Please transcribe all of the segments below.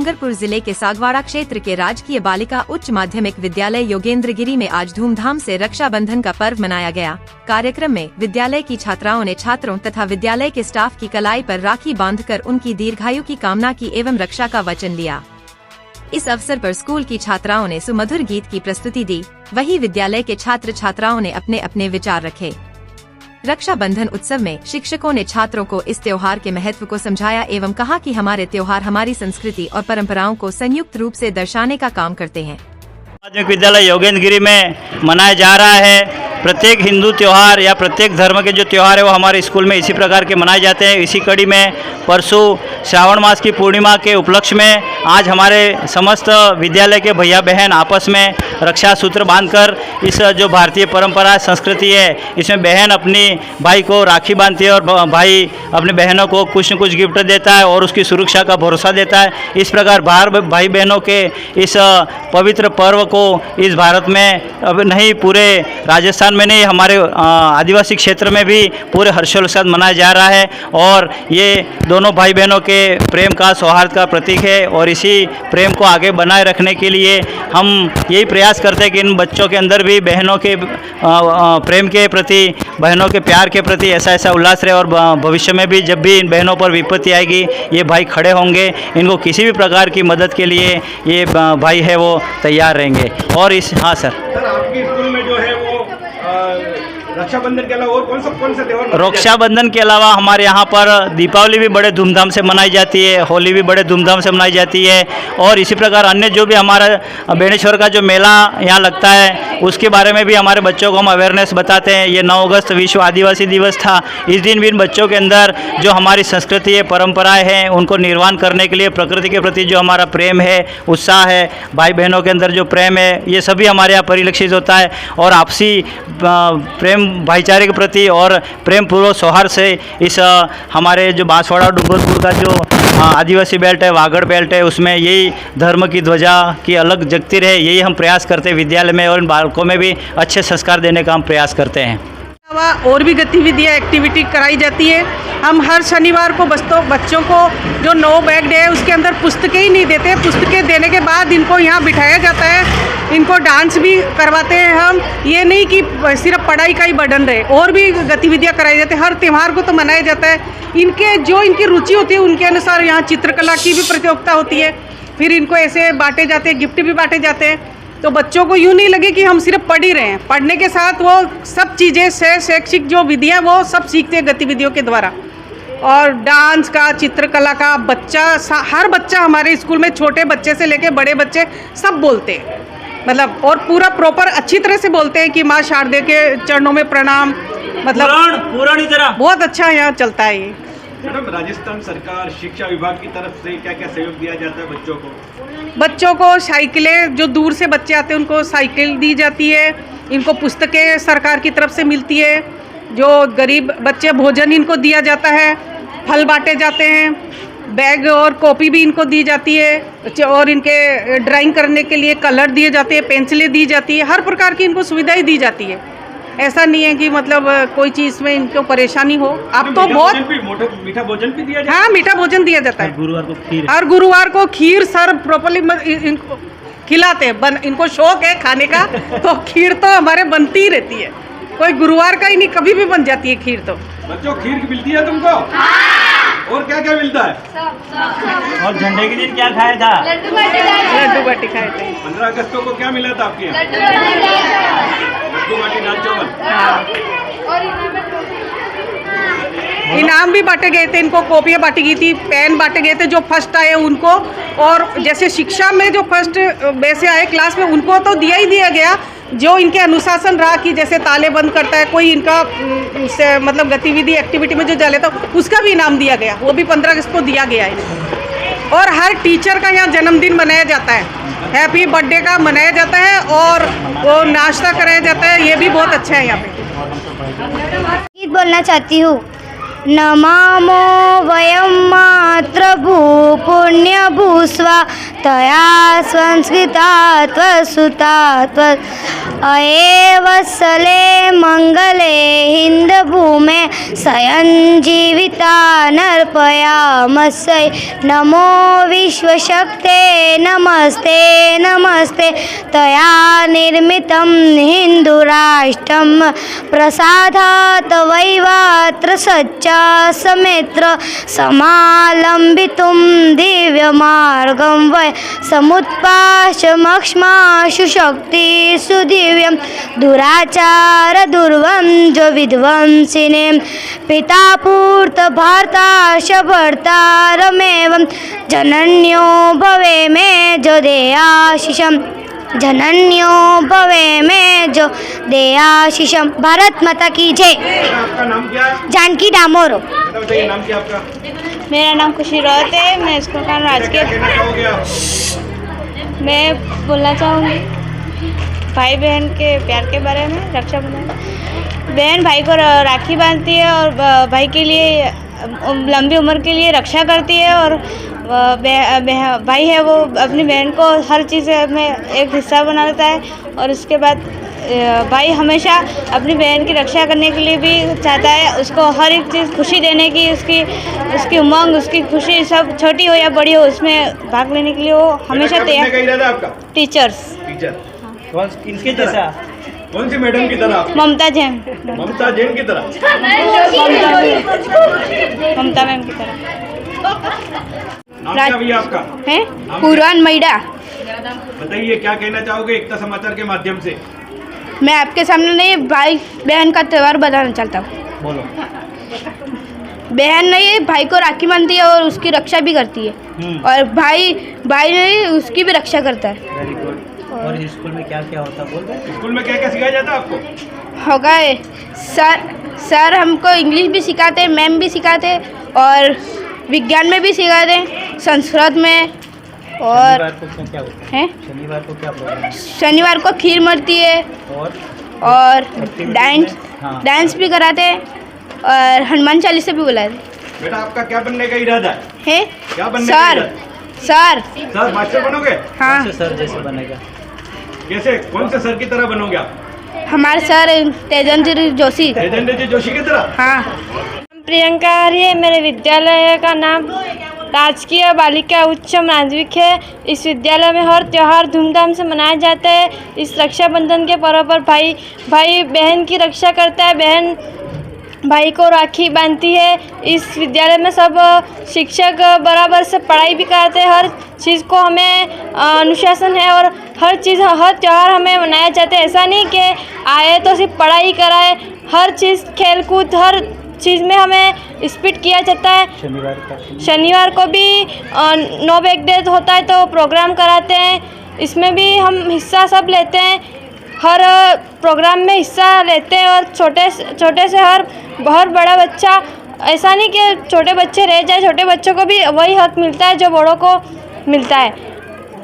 डूंगरपुर जिले के सागवाड़ा क्षेत्र के राजकीय बालिका उच्च माध्यमिक विद्यालय योगेंद्रगिरी में आज धूमधाम से रक्षाबंधन का पर्व मनाया गया। कार्यक्रम में विद्यालय की छात्राओं ने छात्रों तथा विद्यालय के स्टाफ की कलाई पर राखी बांधकर उनकी दीर्घायु की कामना की एवं रक्षा का वचन लिया। इस अवसर पर स्कूल की छात्राओं ने सुमधुर गीत की प्रस्तुति दी, वहीं विद्यालय के छात्र छात्राओं ने अपने अपने विचार रखे। रक्षाबंधन उत्सव में शिक्षकों ने छात्रों को इस त्योहार के महत्व को समझाया एवं कहा कि हमारे त्योहार हमारी संस्कृति और परंपराओं को संयुक्त रूप से दर्शाने का काम करते हैं। माध्यमिक विद्यालय योगेंद्रगिरी में मनाया जा रहा है। प्रत्येक हिंदू त्यौहार या प्रत्येक धर्म के जो त्यौहार है वो हमारे स्कूल में इसी प्रकार के मनाए जाते हैं। इसी कड़ी में परसों श्रावण मास की पूर्णिमा के उपलक्ष्य में आज हमारे समस्त विद्यालय के भैया बहन आपस में रक्षा सूत्र बांधकर इस जो भारतीय परंपरा संस्कृति है इसमें बहन अपनी भाई को राखी बांधती है और भाई अपने बहनों को कुछ न कुछ गिफ्ट देता है और उसकी सुरक्षा का भरोसा देता है। इस प्रकार भाई बहनों के इस पवित्र पर्व को इस भारत में अब नहीं पूरे राजस्थान में नहीं हमारे आदिवासी क्षेत्र में भी पूरे हर्षोल्लास के साथ मनाया जा रहा है और ये दोनों भाई बहनों के प्रेम का सौहार्द का प्रतीक है। और इसी प्रेम को आगे बनाए रखने के लिए हम यही प्रयास करते हैं कि इन बच्चों के अंदर भी बहनों के प्रेम के प्रति बहनों के प्यार के प्रति ऐसा उल्लास रहे और भविष्य में भी जब भी इन बहनों पर विपत्ति आएगी ये भाई खड़े होंगे, इनको किसी भी प्रकार की मदद के लिए ये भाई है वो तैयार रहेंगे। और इस हाँ सर आपके स्कूल में जो है वो रक्षाबंधन के अलावा और कौन सा त्योहार? रक्षाबंधन के अलावा हमारे यहाँ पर दीपावली भी बड़े धूमधाम से मनाई जाती है, होली भी बड़े धूमधाम से मनाई जाती है और इसी प्रकार अन्य जो भी हमारा बेणेश्वर का जो मेला यहाँ लगता है उसके बारे में भी हमारे बच्चों को हम अवेयरनेस बताते हैं। ये 9 अगस्त विश्व आदिवासी दिवस था। इस दिन भी इन बच्चों के अंदर जो हमारी संस्कृति है परंपराएँ हैं उनको निर्वाण करने के लिए प्रकृति के प्रति जो हमारा प्रेम है उत्साह है भाई बहनों के अंदर जो प्रेम है ये सभी हमारे यहाँ परिलक्षित होता है और आपसी प्रेम भाईचारे के प्रति और प्रेम पूर्वक सौहार्द से इस हमारे जो बांसवाड़ा डूंगरपुर का जो आदिवासी बेल्ट है वागड़ बेल्ट है उसमें यही धर्म की ध्वजा की अलग जगती रहे, यही हम प्रयास करते हैं विद्यालय में और इन बालकों में भी अच्छे संस्कार देने का हम प्रयास करते हैं। और भी गतिविधियाँ एक्टिविटी कराई जाती है। हम हर शनिवार को बच्चों को जो नो बैग डे है उसके अंदर पुस्तकें ही नहीं देते, पुस्तकें देने के बाद इनको यहाँ बिठाया जाता है, इनको डांस भी करवाते हैं। हम ये नहीं कि सिर्फ पढ़ाई का ही बर्डन रहे, और भी गतिविधियाँ कराई जाती है। हर त्यौहार को तो मनाया जाता है, इनकी रुचि होती है उनके अनुसार यहाँ चित्रकला की भी प्रतियोगिता होती है, फिर इनको ऐसे बांटे जाते हैं, गिफ्ट भी बांटे जाते हैं। तो बच्चों को यूँ नहीं लगे कि हम सिर्फ पढ़ ही रहे हैं, पढ़ने के साथ वो सब चीज़ें से शैक्षिक जो विधियाँ वो सब सीखते हैं गतिविधियों के द्वारा। और डांस का, चित्रकला का हर बच्चा हमारे स्कूल में छोटे बच्चे से लेके बड़े बच्चे सब बोलते हैं, मतलब और पूरा प्रॉपर अच्छी तरह से बोलते हैं कि माँ शारदे के चरणों में प्रणाम, मतलब पुरानी तरह बहुत अच्छा यहाँ चलता है ये। मैडम, राजस्थान सरकार शिक्षा विभाग की तरफ से क्या क्या सहयोग दिया जाता है बच्चों को? बच्चों को साइकिलें, जो दूर से बच्चे आते हैं उनको साइकिल दी जाती है, इनको पुस्तकें सरकार की तरफ से मिलती है, जो गरीब बच्चे भोजन इनको दिया जाता है, फल बांटे जाते हैं, बैग और कॉपी भी इनको दी जाती है और इनके ड्राइंग करने के लिए कलर दिए जाते हैं, पेंसिलें दी जाती है, हर प्रकार की इनको सुविधाएं दी जाती है। ऐसा नहीं है कि मतलब कोई चीज़ में इनको परेशानी हो। अब तो बहुत मीठा भोजन भी दिया जाता है। हाँ, मीठा भोजन दिया जाता है। हर गुरुवार को खीर सर प्रॉपर्ली इनको खिलाते हैं। इनको शौक है खाने का तो खीर तो हमारे बनती ही रहती है, कोई गुरुवार का ही नहीं, कभी भी बन जाती है खीर। तो बच्चों खीर मिलती है तुमको? और क्या क्या मिलता है? और झंडे के दिन क्या खाया था? लड्डू बाटी खाए थे। 15 अगस्त को क्या मिला था आपके यहाँ? लड्डू बाटी, दाल चावल। इनाम भी बांटे गए थे, इनको कॉपियाँ बांटी गई थी, पेन बांटे गए थे जो फर्स्ट आए उनको। और जैसे शिक्षा में जो फर्स्ट वैसे आए क्लास में उनको तो दिया ही दिया गया, जो इनके अनुशासन रहा कि जैसे ताले बंद करता है कोई, इनका मतलब गतिविधि एक्टिविटी में जो जा लेता उसका भी इनाम दिया गया, वो भी 15 अगस्त को दिया गया है। और हर टीचर का यहाँ जन्मदिन मनाया जाता है, हैप्पी बर्थडे का मनाया जाता है और वो नाश्ता कराया जाता है, ये भी बहुत अच्छा है यहाँ पे। गीत बोलना चाहती हूँ। नमामो वयं मातृभू पुण्यभूस्वा तया संस्कृता त्वसुता अये वत्सले मंगले हिंदभूमे सयञ्जीविता नर्पयामस्यै नमो विश्वशक्ते नमस्ते नमस्ते तया निर्मितं हिन्दुराष्ट्रं प्रसादात् वैवात्र सच्चा समेत्र समालम्बितुं दिव्यमार्गं वै समुत्पाशमक्ष्माशु शक्तिषु दिव्यं दुराचार दुर्वंज विध्वंसिने पितापूर्त भारताश भर्तारमेवं जनन्यो भवे मे जो देयाशिषं जनन्यो भवे मे जो देयाशिषं। भारत माता की जय। आपका नाम क्या है? जानकी डामोर। बेटा बताइए नाम क्या आपका? मेरा नाम खुशी रावत है। मैं स्कूल का राजकीय। क्या कहना चाहोगे आप? मैं बोलना चाहूँगी भाई बहन के प्यार के बारे में। रक्षाबंधन बहन भाई को राखी बांधती है और भाई के लिए लंबी उम्र के लिए रक्षा करती है और भाई है वो अपनी बहन को हर चीज़ में एक हिस्सा बना लेता है और उसके बाद भाई हमेशा अपनी बहन की रक्षा करने के लिए भी चाहता है, उसको हर एक चीज़ खुशी देने की, उसकी उमंग, उसकी खुशी सब छोटी हो या बड़ी हो उसमें भाग लेने के लिए वो हमेशा तैयार। आपका टीचर्स। टीचर किनके जैसा? कौन सी मैडम की तरह? ममता जैन। ममता जैन की तरह? ममता मैम की तरह। नाम क्या भैया आपका? है नाम पूर्वान मैडा। बताइए क्या कहना चाहोगे एकता समाचार के माध्यम से? मैं आपके सामने नहीं भाई बहन का त्यौहार बताना चाहता हूँ। बोलो। बहन नहीं भाई को राखी बांधती है और उसकी रक्षा भी करती है और भाई नहीं उसकी भी रक्षा करता है। Very good. और स्कूल में क्या क्या होता है बोल रहे? स्कूल में क्या क्या सिखाया जाता है आपको? होगा सर हमको इंग्लिश भी सिखाते हैं, मैम भी सिखाते हैं और विज्ञान में भी सिखाते हैं, संस्कृत में। और शनिवार को क्या होता है? शनिवार को क्या प्रोग्राम? शनिवार को खीर मरती है और डांस भी कराते हैं और हनुमान चालीसा भी बुलाते हैं। बेटा आपका क्या बनने का इरादा है? क्या बनने का इरादा? सर मास्टर बनोगे? हाँ। सर जैसे बनेगा? कैसे? कौन से सर की तरह बनोगे आप? हमारे सर तेजेंद्र जोशी। तेजेंद्र जी जोशी की तरह? हाँ। प्रियंका आर्य, मेरे विद्यालय का नाम राजकीय बालिका उच्च माध्यमिक है। इस विद्यालय में हर त्यौहार धूमधाम से मनाया जाता है। इस रक्षाबंधन के पर्व पर भाई बहन की रक्षा करता है, बहन भाई को राखी बांधती है। इस विद्यालय में सब शिक्षक बराबर से पढ़ाई भी कराते हैं। हर चीज़ को हमें अनुशासन है और हर त्यौहार हमें मनाया जाता है। ऐसा नहीं कि आए तो सिर्फ पढ़ाई कराए, हर चीज़ खेलकूद हर चीज़ में हमें स्पीड किया जाता है। शनिवार को भी नो बैग डे होता है तो प्रोग्राम कराते हैं, इसमें भी हम हिस्सा सब लेते हैं। हर प्रोग्राम में हिस्सा लेते हैं और छोटे से हर बहुत बड़ा बच्चा, ऐसा नहीं कि छोटे बच्चे रह जाए, छोटे बच्चों को भी वही हक मिलता है जो बड़ों को मिलता है।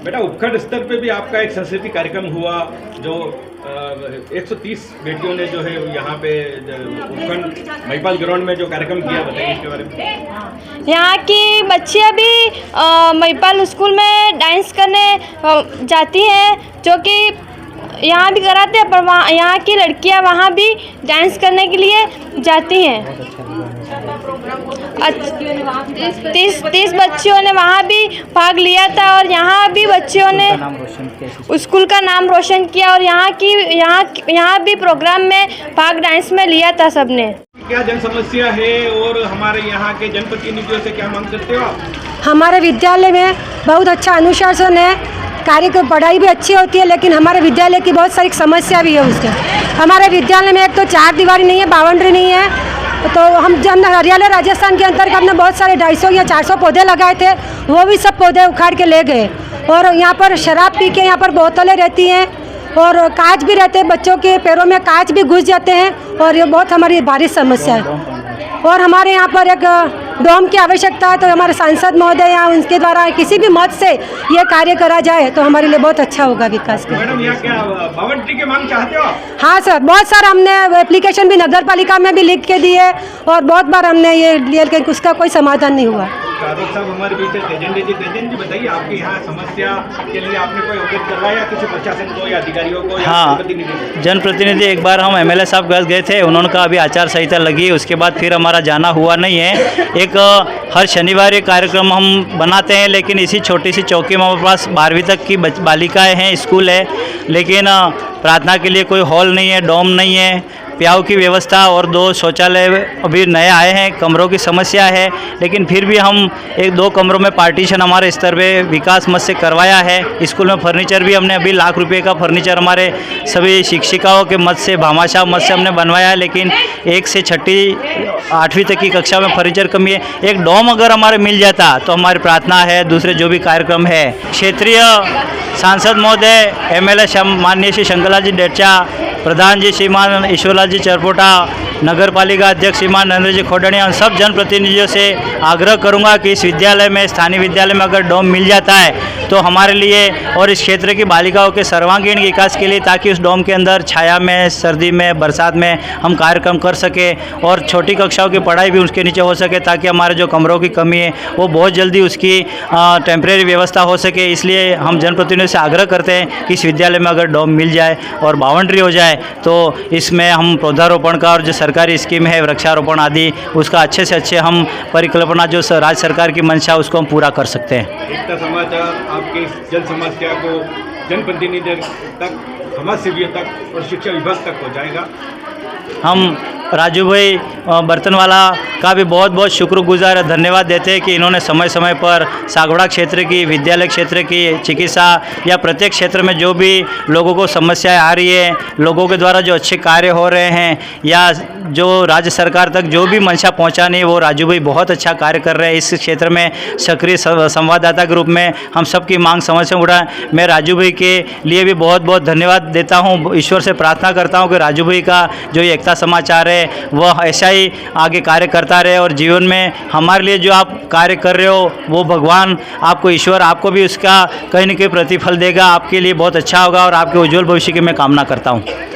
बेटा उपखंड स्तर पे भी आपका एक सांस्कृतिक कार्यक्रम हुआ जो 130 बेटियों ने जो है यहाँ पे उपखंड महिपाल ग्राउंड में जो कार्यक्रम किया, बताइए इसके बारे में। यहाँ की बच्चियाँ भी महिपाल स्कूल में डांस करने जाती हैं, जो कि यहाँ भी कराते हैं, पर वहाँ यहाँ की लड़कियाँ वहाँ भी डांस करने के लिए जाती हैं। 30 बच्चियों ने वहाँ भी भाग लिया था और यहाँ भी बच्चियों ने स्कूल का नाम रोशन किया और यहाँ भी प्रोग्राम में भाग डांस में लिया था सबने। क्या जन समस्या है और हमारे यहाँ के जनप्रतिनिधियों से क्या मांग करते हो आप? हमारे विद्यालय में बहुत अच्छा अनुशासन है, कार्यक्रम पढ़ाई भी अच्छी होती है, लेकिन हमारे विद्यालय की बहुत सारी समस्या भी है उसके। हमारे विद्यालय में एक तो 4 दीवारी नहीं है, बाउंड्री नहीं है, तो हम जब हरियाणा राजस्थान के अंतर्गत हमने बहुत सारे 250 या 400 पौधे लगाए थे, वो भी सब पौधे उखाड़ के ले गए। और यहाँ पर शराब पी के यहाँ पर बोतलें रहती हैं और कांच भी रहते हैं, बच्चों के पैरों में कांच भी घुस जाते हैं और ये बहुत हमारी भारी समस्या है। और हमारे यहाँ पर एक डोम की आवश्यकता है, तो हमारे सांसद महोदय या उनके द्वारा किसी भी मत से ये कार्य करा जाए तो हमारे लिए बहुत अच्छा होगा विकास के। मैडम यहाँ क्या बाउंड्री की मांग चाहते हो? हाँ सर, बहुत सारा हमने एप्लीकेशन भी नगर पालिका में भी लिख के दिए और बहुत बार हमने ये लिया, लेकिन उसका कोई समाधान नहीं हुआ। प्राध्यापक साहब हमारे बीच है, तेजेंद्र जी बताइए, आपकी यहाँ समस्या के लिए आपने कोई अवगत करवाया किसी प्रशासन को या अधिकारियों को या हाँ, जनप्रतिनिधि? जनप्रतिनिधि एक बार हम एमएलए साहब के पास गए थे, उन्होंने कहा अभी आचार संहिता लगी, उसके बाद फिर हमारा जाना हुआ नहीं है। एक हर शनिवार ये कार्यक्रम हम बनाते हैं, लेकिन इसी छोटी सी चौकी में हमारे पास 12वीं तक की बालिकाएँ हैं, स्कूल है, लेकिन प्रार्थना के लिए कोई हॉल नहीं है, डोम नहीं है, प्याऊ की व्यवस्था और 2 शौचालय अभी नए आए हैं, कमरों की समस्या है, लेकिन फिर भी हम 1-2 कमरों में पार्टीशन हमारे स्तर पे विकास मत से करवाया है। स्कूल में फर्नीचर भी हमने अभी लाख रुपए का फर्नीचर हमारे सभी शिक्षिकाओं के मत से, भामाशाह मत से हमने बनवाया है, लेकिन 1 से 6ठी 8वीं तक की कक्षा में फर्नीचर कमी है। एक डोम अगर हमारे मिल जाता तो हमारी प्रार्थना है, दूसरे जो भी कार्यक्रम है। क्षेत्रीय सांसद महोदय, एमएलए माननीय श्री शंकरलाल जी डेचा, प्रधान जी श्रीमान ईश्वरलाल जी चरपोटा, नगर पालिका अध्यक्ष श्रीमान नरेंद्र जी खोडणिया, उन सब जनप्रतिनिधियों से आग्रह करूंगा कि इस विद्यालय में, स्थानीय विद्यालय में अगर डोम मिल जाता है तो हमारे लिए और इस क्षेत्र की बालिकाओं के सर्वांगीण विकास के लिए, ताकि उस डोम के अंदर छाया में, सर्दी में, बरसात में हम कार्यक्रम कर सके और छोटी कक्षाओं की पढ़ाई भी उसके नीचे हो सके, ताकि हमारे जो कमरों की कमी है वो बहुत जल्दी उसकी टेम्परेरी व्यवस्था हो सके। इसलिए हम जनप्रतिनिधियों से आग्रह करते हैं कि इस विद्यालय में अगर डोम मिल जाए और बाउंड्री हो जाए तो इसमें हम पौधारोपण का और जो सरकारी स्कीम है वृक्षारोपण आदि, उसका अच्छे से अच्छे हम परिकल्पना जो राज्य सरकार की मंशा उसको हम पूरा कर सकते हैं। एकता समाचार आपके इस जन समस्या को जनप्रतिनिधि तक, समाज सेवियों तक और शिक्षा विभाग तक पहुँचाएगा। हम राजू भाई बर्तनवाला का भी बहुत बहुत शुक्रगुजार धन्यवाद देते हैं कि इन्होंने समय समय पर सागवाड़ा क्षेत्र की, विद्यालय क्षेत्र की चिकित्सा या प्रत्येक क्षेत्र में जो भी लोगों को समस्याएं आ रही है, लोगों के द्वारा जो अच्छे कार्य हो रहे हैं या जो राज्य सरकार तक जो भी मंशा पहुंचानी है, वो राजू भाई बहुत अच्छा कार्य कर रहे हैं। इस क्षेत्र में सक्रिय संवाददाता के रूप में हम सबकी मांग समस्या उठाएं। मैं राजू भाई के लिए भी बहुत बहुत धन्यवाद देता हूँ। ईश्वर से प्रार्थना करता हूँ कि राजू भाई का जो एकता समाचार है वह ऐसा ही आगे कार्य करता रहे और जीवन में हमारे लिए जो आप कार्य कर रहे हो वो भगवान आपको, ईश्वर आपको भी उसका कहीं न कहीं प्रतिफल देगा, आपके लिए बहुत अच्छा होगा और आपके उज्जवल भविष्य की मैं कामना करता हूँ।